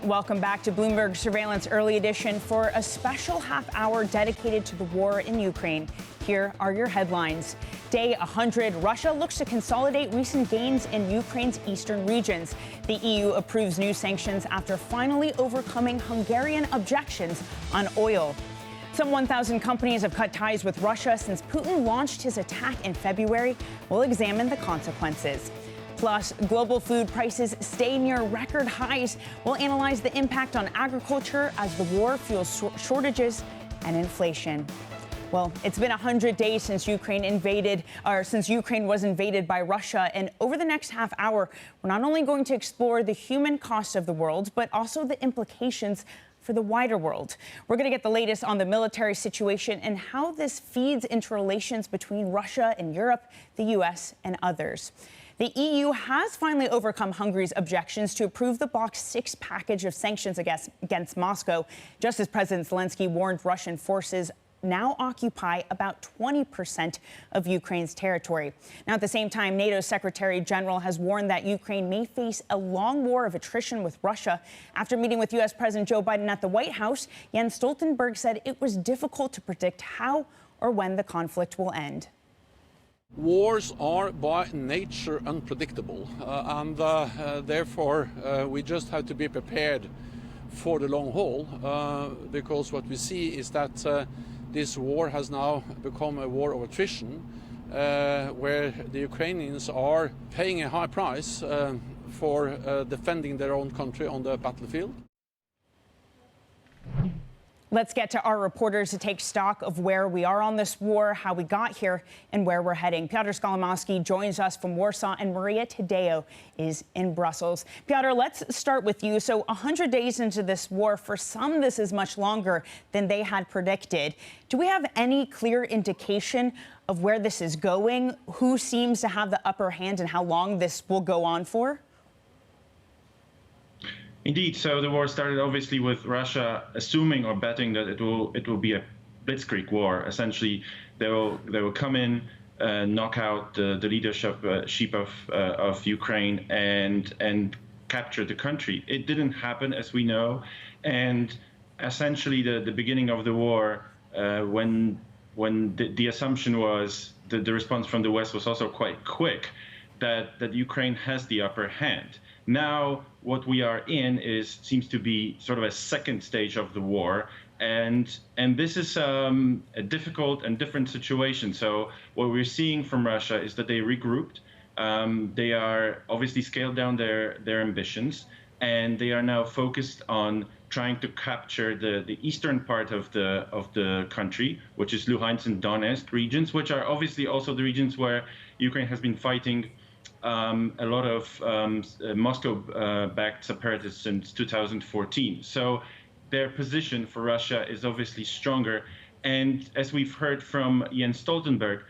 Welcome back to Bloomberg Surveillance Early Edition for a special half hour dedicated to the war in Ukraine. Here are your headlines. Day 100, Russia looks to consolidate recent gains in Ukraine's eastern regions. The EU approves new sanctions after finally overcoming Hungarian objections on oil. Some 1,000 companies have cut ties with Russia since Putin launched his attack in February. We'll examine the consequences. Plus, global food prices stay near record highs. We'll analyze the impact on agriculture as the war fuels shortages and inflation. Well, it's been 100 days since Ukraine was invaded by Russia. And over the next half hour, we're not only going to explore the human cost of the world, but also the implications for the wider world. We're going to get the latest on the military situation and how this feeds into relations between Russia and Europe, the U.S. and others. The EU has finally overcome Hungary's objections to approve the Bloc 6 package of sanctions against Moscow, just as President Zelensky warned Russian forces now occupy about 20% of Ukraine's territory. Now, at the same time, NATO's Secretary General has warned that Ukraine may face a long war of attrition with Russia. After meeting with U.S. President Joe Biden at the White House, Jens Stoltenberg said it was difficult to predict how or when the conflict will end. Wars are by nature unpredictable, and therefore we just have to be prepared for the long haul, because what we see is that this war has now become a war of attrition, where the Ukrainians are paying a high price for defending their own country on the battlefield. Let's get to our reporters to take stock of where we are on this war, how we got here, and where we're heading. Piotr Skolimowski joins us from Warsaw, and Maria Tadeo is in Brussels. Piotr, let's start with you. So 100 days into this war, for some, this is much longer than they had predicted. Do we have any clear indication of where this is going? Who seems to have the upper hand and how long this will go on for? Indeed. So the war started obviously with Russia assuming or betting that it will be a blitzkrieg war. Essentially, they will come in, knock out the leadership of Ukraine and capture the country. It didn't happen, as we know, and essentially the beginning of the war, when the assumption was that the response from the West was also quite quick, that Ukraine has the upper hand. Now, what we are in seems to be sort of a second stage of the war, and this is a difficult and different situation. So what we're seeing from Russia is that they regrouped. They are obviously scaled down their ambitions, and they are now focused on trying to capture the eastern part of the country, which is Luhansk and Donetsk regions, which are obviously also the regions where Ukraine has been fighting a lot of Moscow-backed separatists since 2014. So their position for Russia is obviously stronger. And as we've heard from Jens Stoltenberg,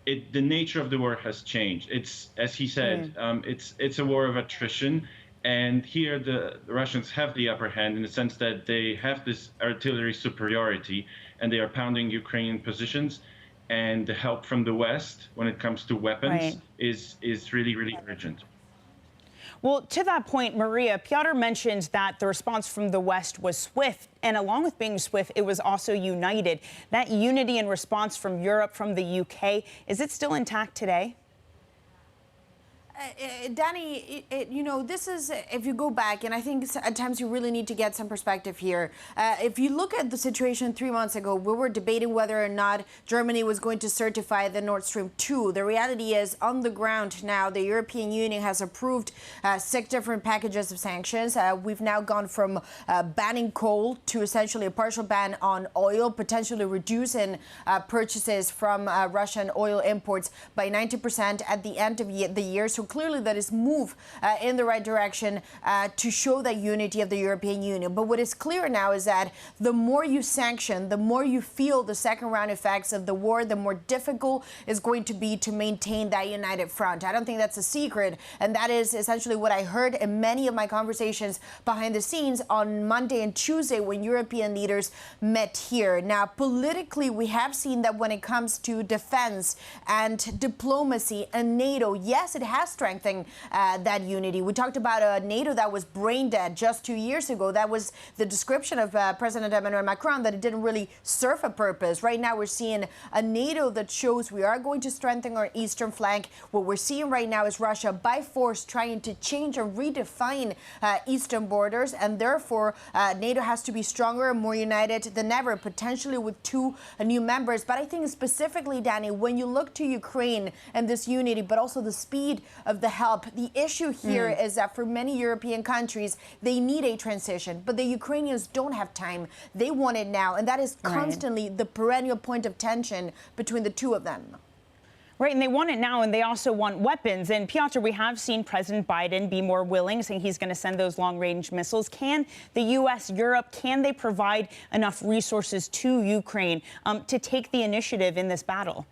the nature of the war has changed. It's, as he said, it's a war of attrition. And here the Russians have the upper hand in the sense that they have this artillery superiority and they are pounding Ukrainian positions. And the help from the West when it comes to weapons is really, really urgent. Well, to that point, Maria, Piotr mentioned that the response from the West was swift. And along with being swift, it was also united. That unity and response from Europe, from the UK, is it still intact today? Dani, this is, if you go back, and I think at times you really need to get some perspective here. If you look at the situation 3 months ago, we were debating whether or not Germany was going to certify the Nord Stream 2. The reality is, on the ground now, the European Union has approved 6 different packages of sanctions. We've now gone from banning coal to essentially a partial ban on oil, potentially reducing purchases from Russian oil imports by 90% at the end of the year. So clearly that is move in the right direction to show that unity of the European Union. But what is clear now is that the more you sanction, the more you feel the second round effects of the war, the more difficult it's going to be to maintain that united front. I don't think that's a secret. And that is essentially what I heard in many of my conversations behind the scenes on Monday and Tuesday when European leaders met here. Now, politically, we have seen that when it comes to defense and diplomacy and NATO, yes, it has strengthening that unity. We talked about a NATO that was brain dead just 2 years ago. That was the description of President Emmanuel Macron, that it didn't really serve a purpose. Right now, we're seeing a NATO that shows we are going to strengthen our eastern flank. What we're seeing right now is Russia by force trying to change and redefine eastern borders, and therefore NATO has to be stronger and more united than ever, potentially with 2 new members. But I think specifically, Dani, when you look to Ukraine and this unity, but also the speed of the help, the issue here is that for many European countries, they need a transition, but the Ukrainians don't have time. They want it now, and that is constantly the perennial point of tension between the two of them. Right, and they want it now, and they also want weapons. And Piotr, we have seen President Biden be more willing, saying he's going to send those long-range missiles. Can the U.S., Europe, can they provide enough resources to Ukraine to take the initiative in this battle?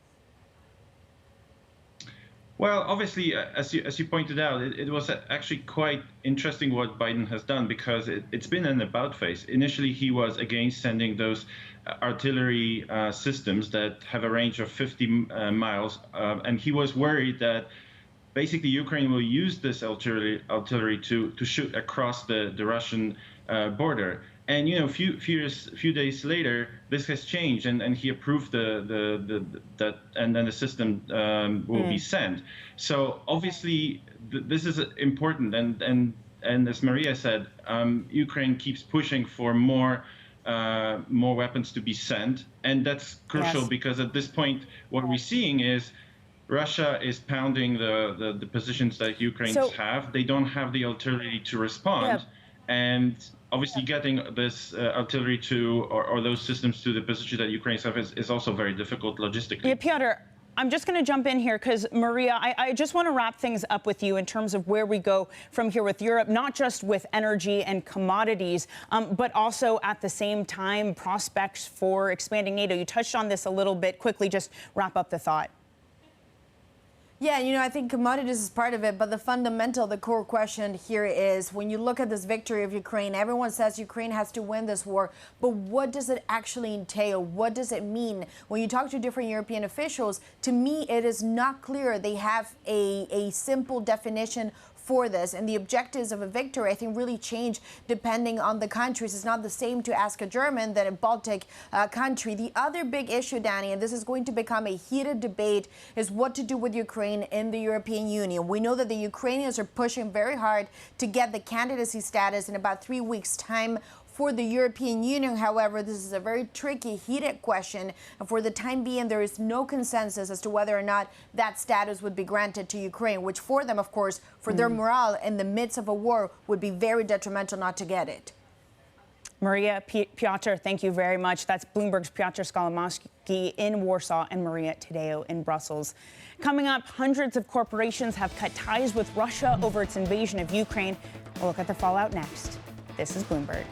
Well, obviously, as you pointed out, it was actually quite interesting what Biden has done, because it's been an about face. Initially, he was against sending those artillery systems that have a range of 50 miles, and he was worried that basically Ukraine will use this artillery to shoot across the Russian border. And a few days later, this has changed, and he approved that, and then the system will be sent. So obviously, this is important, and as Maria said, Ukraine keeps pushing for more weapons to be sent, and that's crucial because at this point, what we're seeing is Russia is pounding the positions that Ukrainians have. They don't have the artillery to respond, and obviously getting this artillery or those systems to the position that Ukrainians have is also very difficult logistically. Yeah, Piotr, I'm just going to jump in here because, Maria, I just want to wrap things up with you in terms of where we go from here with Europe, not just with energy and commodities, but also at the same time prospects for expanding NATO. You touched on this a little bit. Quickly, just wrap up the thought. Yeah, I think commodities is part of it, but the core question here is, when you look at this victory of Ukraine, everyone says Ukraine has to win this war, but what does it actually entail? What does it mean? When you talk to different European officials, to me, it is not clear they have a simple definition for this, and the objectives of a victory, I think, really change depending on the countries. It's not the same to ask a German than a Baltic country. The other big issue, Dani, and this is going to become a heated debate, is what to do with Ukraine in the European Union. We know that the Ukrainians are pushing very hard to get the candidacy status in about 3 weeks' time. For the European Union, however, this is a very tricky, heated question. And for the time being, there is no consensus as to whether or not that status would be granted to Ukraine, which for them, of course, for their morale in the midst of a war, would be very detrimental not to get it. Maria, Piotr, thank you very much. That's Bloomberg's Piotr Skolimowski in Warsaw and Maria Tadeo in Brussels. Coming up, hundreds of corporations have cut ties with Russia over its invasion of Ukraine. We'll look at the fallout next. This is Bloomberg.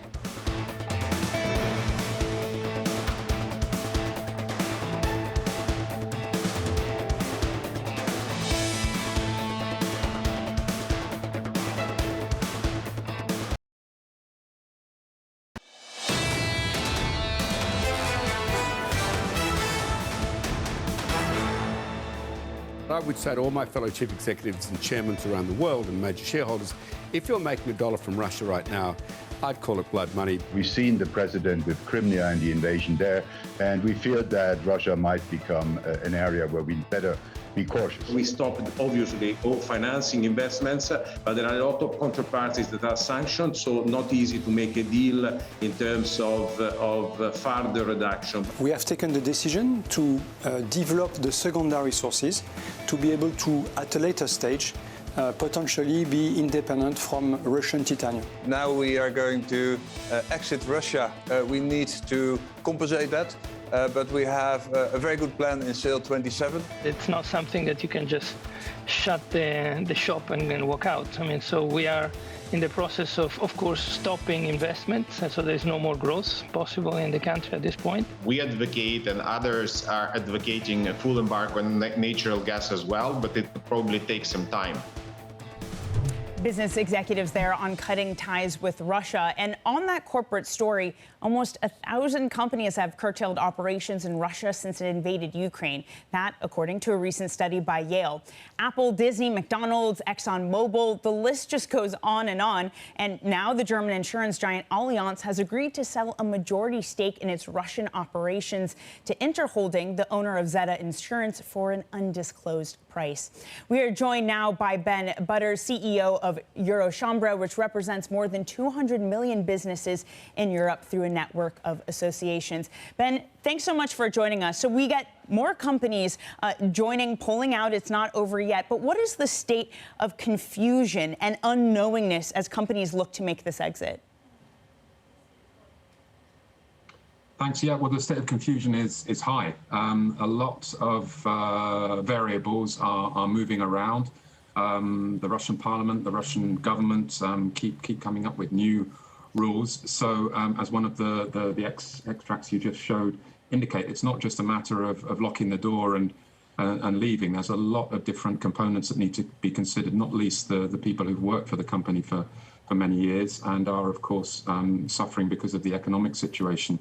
I would say to all my fellow chief executives and chairmen around the world and major shareholders, if you're making $1 from Russia right now, I'd call it blood money. We've seen the president with Crimea and the invasion there, and we feel that Russia might become an area where we better be cautious. We stopped, obviously, all financing investments, but there are a lot of counterparties that are sanctioned, so not easy to make a deal in terms of further reduction. We have taken the decision to develop the secondary sources to be able to, at a later stage, potentially be independent from Russian titanium. Now we are going to exit Russia. We need to compensate that, but we have a very good plan in SAIL 27. It's not something that you can just shut the shop and walk out. I mean, so we are in the process of course, stopping investments, and so there's no more growth possible in the country at this point. We advocate, and others are advocating, a full embargo on natural gas as well, but it will probably take some time. Business executives there on cutting ties with Russia. And on that corporate story, almost 1,000 companies have curtailed operations in Russia since it invaded Ukraine. That, according to a recent study by Yale. Apple, Disney, McDonald's, ExxonMobil, the list just goes on. And now the German insurance giant Allianz has agreed to sell a majority stake in its Russian operations to Interholding, the owner of Zeta Insurance, for an undisclosed price. We are joined now by Ben Butters, CEO of Eurochambre, which represents more than 200 million businesses in Europe through a network of associations. Ben, thanks so much for joining us. So we get more companies pulling out. It's not over yet. But what is the state of confusion and unknowingness as companies look to make this exit? Thanks. Yeah, well, the state of confusion is high. A lot of variables are moving around. The Russian parliament, the Russian government keep coming up with new rules. So as one of the extracts you just showed indicate, it's not just a matter of locking the door and leaving. There's a lot of different components that need to be considered, not least the people who've worked for the company for many years and are, of course, suffering because of the economic situation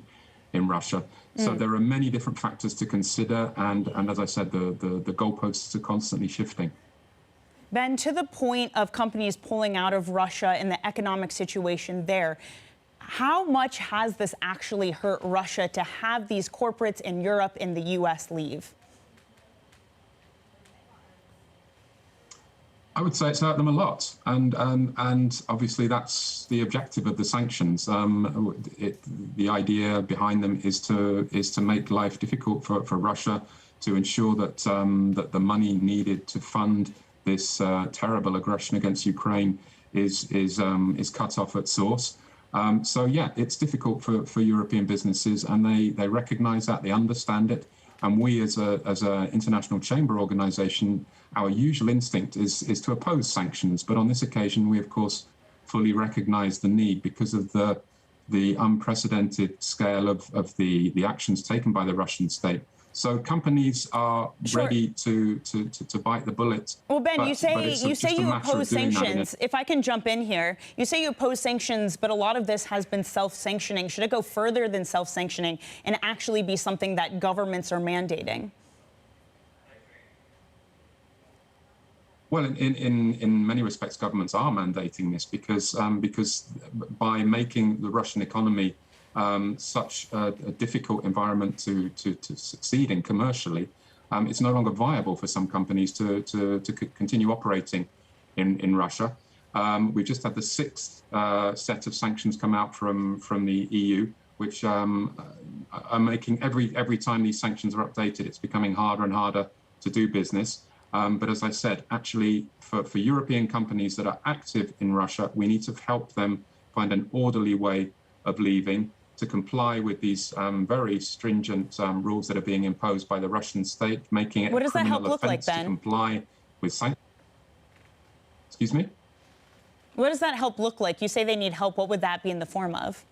in Russia. So there are many different factors to consider. And as I said, the goalposts are constantly shifting. Ben, to the point of companies pulling out of Russia and the economic situation there, how much has this actually hurt Russia to have these corporates in Europe and the U.S. leave? I would say it's hurt them a lot, and obviously that's the objective of the sanctions. The idea behind them is to make life difficult for Russia, to ensure that that the money needed to fund this terrible aggression against Ukraine is cut off at source. So yeah, it's difficult for European businesses, and they recognise that, they understand it. And we, as a international chamber organisation, our usual instinct is to oppose sanctions. But on this occasion, we of course fully recognise the need because of the unprecedented scale of the actions taken by the Russian state. So companies are ready to bite the bullet. Well, Ben, you say you oppose sanctions. If I can jump in here, you say you oppose sanctions, but a lot of this has been self-sanctioning. Should it go further than self-sanctioning and actually be something that governments are mandating? Well, in many respects, governments are mandating this because by making the Russian economy such a difficult environment to succeed in commercially, it's no longer viable for some companies to continue operating in Russia. We've just had the 6th set of sanctions come out from the EU, which are making every time these sanctions are updated, it's becoming harder and harder to do business. But as I said, actually, for European companies that are active in Russia, we need to help them find an orderly way of leaving, to comply with these very stringent rules that are being imposed by the Russian state, making it a criminal offence to comply with sanctions. Excuse me? What does that help look like? You say they need help. What would that be in the form of?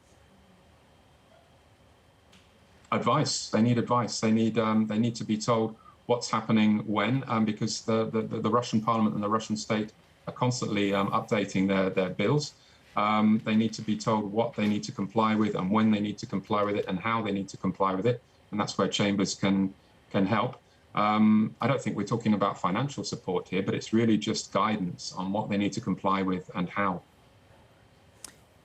Advice. They need advice. They need to be told what's happening when, because the Russian parliament and the Russian state are constantly updating their bills. They need to be told what they need to comply with and when they need to comply with it and how they need to comply with it. And that's where chambers can help. I don't think we're talking about financial support here, but it's really just guidance on what they need to comply with and how.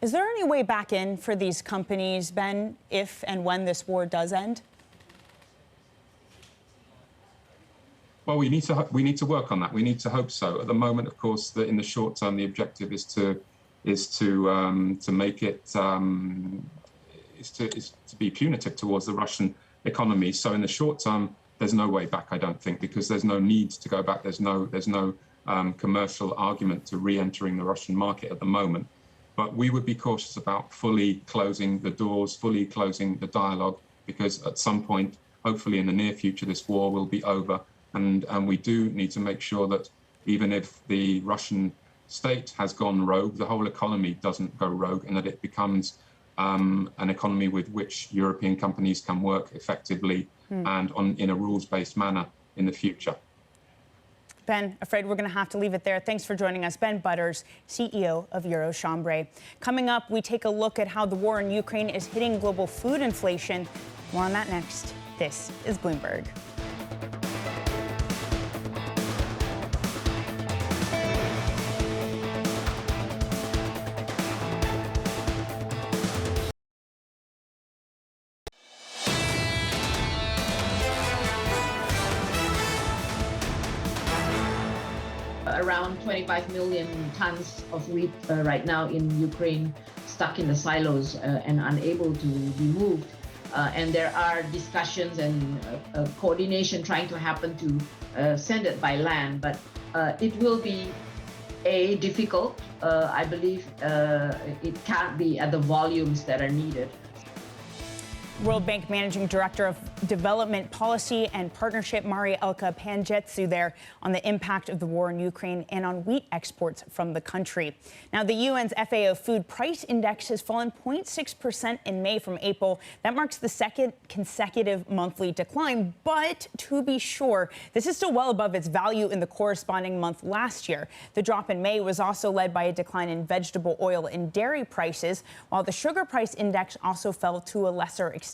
Is there any way back in for these companies, Ben, if and when this war does end? Well, we need to work on that. We need to hope so. At the moment, of course, in the short term, the objective is to make it to be punitive towards the Russian economy. So in the short term, there's no way back, I don't think, because there's no need to go back. There's no commercial argument to re-entering the Russian market at the moment. But we would be cautious about fully closing the doors, fully closing the dialogue, because at some point, hopefully in the near future, this war will be over. And we do need to make sure that even if the Russian state has gone rogue, the whole economy doesn't go rogue, and that it becomes an economy with which European companies can work effectively and in a rules-based manner in the future. Ben, afraid we're going to have to leave it there. Thanks for joining us. Ben Butters, CEO of Eurochambre. Coming up, we take a look at how the war in Ukraine is hitting global food inflation. More on that next. This is Bloomberg. Around 25 million tons of wheat right now in Ukraine, stuck in the silos and unable to be moved. And there are discussions and coordination trying to happen to send it by land, but it will be difficult. I believe it can't be at the volumes that are needed. World Bank Managing Director of Development Policy and Partnership, Marielka Pangetsu, there on the impact of the war in Ukraine and on wheat exports from the country. Now, the UN's FAO Food Price Index has fallen 0.6% in May from April. That marks the second consecutive monthly decline. But to be sure, this is still well above its value in the corresponding month last year. The drop in May was also led by a decline in vegetable oil and dairy prices, while the sugar price index also fell to a lesser extent.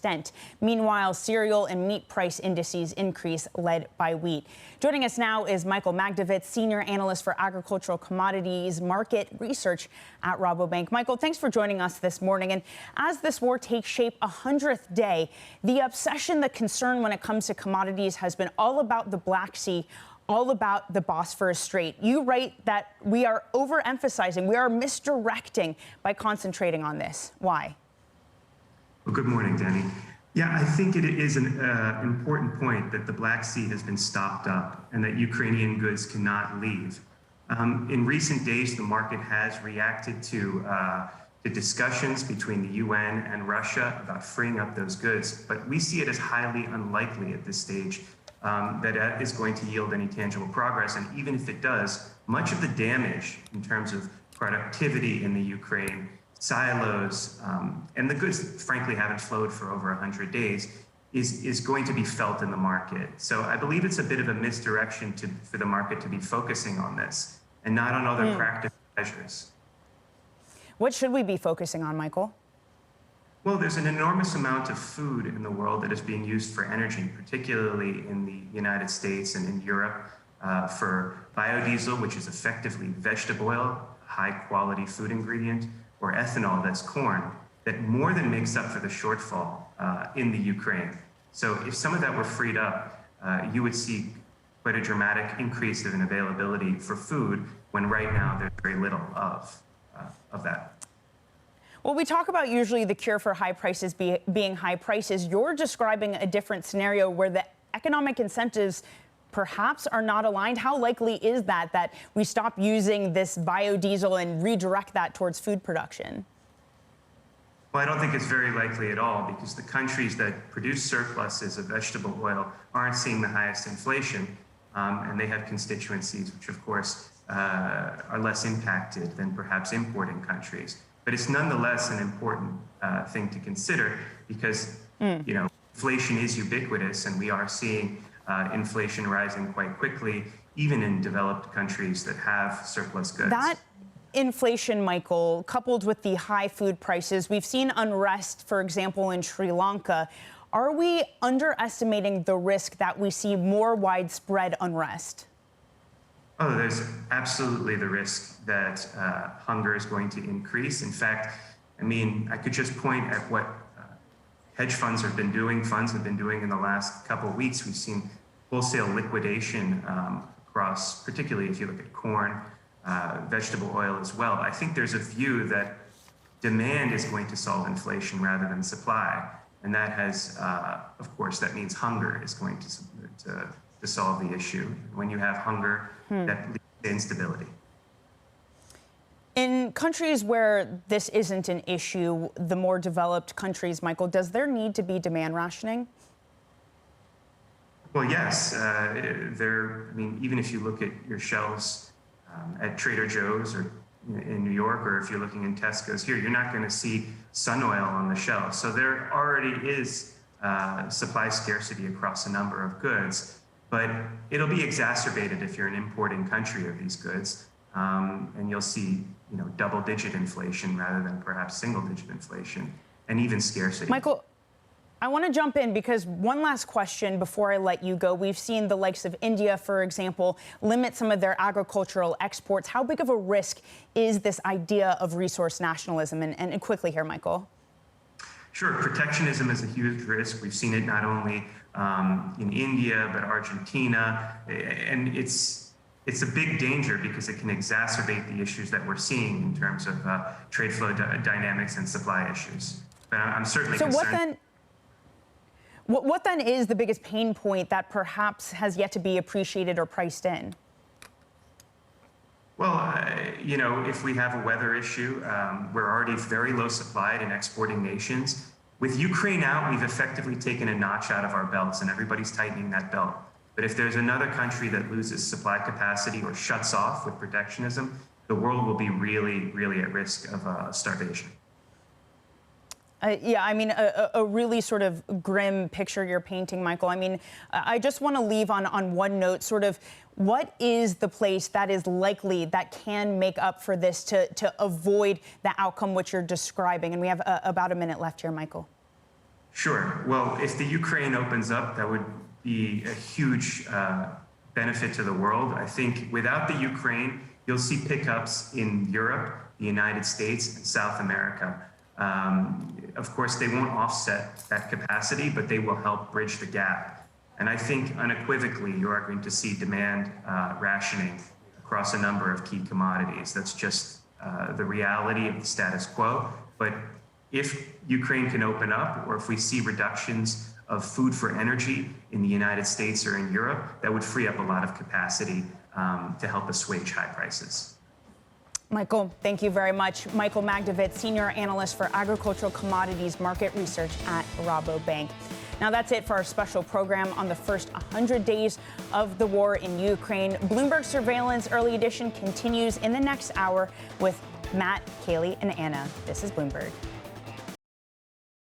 Meanwhile, cereal and meat price indices increase, led by wheat. Joining us now is Mcdevitt, Senior Analyst for Agricultural Commodities Market Research at Rabobank. Michael, thanks for joining us this morning. And as this war takes shape, 100th day, the obsession, the concern when it comes to commodities has been all about the Black Sea, all about the Bosphorus Strait. You write that we are overemphasizing, we are misdirecting by concentrating on this. Why? Well, good morning, Dani. Yeah, I think it is an important point that the Black Sea has been stopped up and that Ukrainian goods cannot leave. In recent days, the market has reacted to the discussions between the UN and Russia about freeing up those goods, but we see it as highly unlikely at this stage that is going to yield any tangible progress. And even if it does, much of the damage in terms of productivity in the Ukraine, silos, and the goods, frankly, haven't flowed for over 100 days, is going to be felt in the market. So I believe it's a bit of a misdirection for the market to be focusing on this and not on other practical measures. What should we be focusing on, Michael? Well, there's an enormous amount of food in the world that is being used for energy, particularly in the United States and in Europe, for biodiesel, which is effectively vegetable oil, high-quality food ingredient, or ethanol, that's corn, that more than makes up for the shortfall in the Ukraine. So if some of that were freed up, you would see quite a dramatic increase in availability for food when right now there's very little of that. Well, we talk about usually the cure for high prices being high prices. You're describing a different scenario where the economic incentives perhaps are not aligned. How likely is that we stop using this biodiesel and redirect that towards food production? Well, I don't think it's very likely at all, because the countries that produce surpluses of vegetable oil aren't seeing the highest inflation, and they have constituencies which, of course, are less impacted than perhaps importing countries. But it's nonetheless an important thing to consider, because inflation is ubiquitous, and we are seeing inflation rising quite quickly, even in developed countries that have surplus goods. That inflation, Michael, coupled with the high food prices, we've seen unrest, for example, in Sri Lanka. Are we underestimating the risk that we see more widespread unrest? Oh, there's absolutely the risk that hunger is going to increase. In fact, I mean, I could just point at what hedge funds have been doing in the last couple of weeks. We've seen wholesale liquidation across, particularly if you look at corn, vegetable oil as well. I think there's a view that demand is going to solve inflation rather than supply. And that has, of course, that means hunger is going to solve the issue. When you have hunger, that leads to instability. In countries where this isn't an issue, the more developed countries, Michael, does there need to be demand rationing? Well, yes. Even if you look at your shelves at Trader Joe's or in New York, or if you're looking in Tesco's here, you're not going to see sun oil on the shelf. So there already is supply scarcity across a number of goods. but it'll be exacerbated if you're an importing country of these goods, and you'll see, double-digit inflation rather than perhaps single-digit inflation, and even scarcity. Michael, I want to jump in because one last question before I let you go. We've seen the likes of India, for example, limit some of their agricultural exports. How big of a risk is this idea of resource nationalism? And quickly here, Michael. Sure, protectionism is a huge risk. We've seen it not only in India, but Argentina, and it's a big danger because it can exacerbate the issues that we're seeing in terms of trade flow dynamics and supply issues. But I'm certainly concerned. What then is the biggest pain point that perhaps has yet to be appreciated or priced in? Well, if we have a weather issue, we're already very low supplied in exporting nations. With Ukraine out, we've effectively taken a notch out of our belts, and everybody's tightening that belt. But if there's another country that loses supply capacity or shuts off with protectionism, the world will be really, really at risk of starvation. Yeah, I mean, a really sort of grim picture you're painting, Michael. I mean, I just want to leave on one note, sort of, what is the place that is likely that can make up for this to avoid the outcome which you're describing? And we have about a minute left here, Michael. Sure. Well, if the Ukraine opens up, that would be a huge benefit to the world. I think without the Ukraine, you'll see pickups in Europe, the United States, and South America. Of course, they won't offset that capacity, but they will help bridge the gap. And I think unequivocally, you are going to see demand rationing across a number of key commodities. That's just the reality of the status quo. But if Ukraine can open up, or if we see reductions of food for energy in the United States or in Europe, that would free up a lot of capacity to help assuage high prices. Michael, thank you very much. Michael Mcdevitt, Senior Analyst for Agricultural Commodities Market Research at Rabobank. Now that's it for our special program on the first 100 days of the war in Ukraine. Bloomberg Surveillance Early Edition continues in the next hour with Matt, Kaylee, and Anna. This is Bloomberg.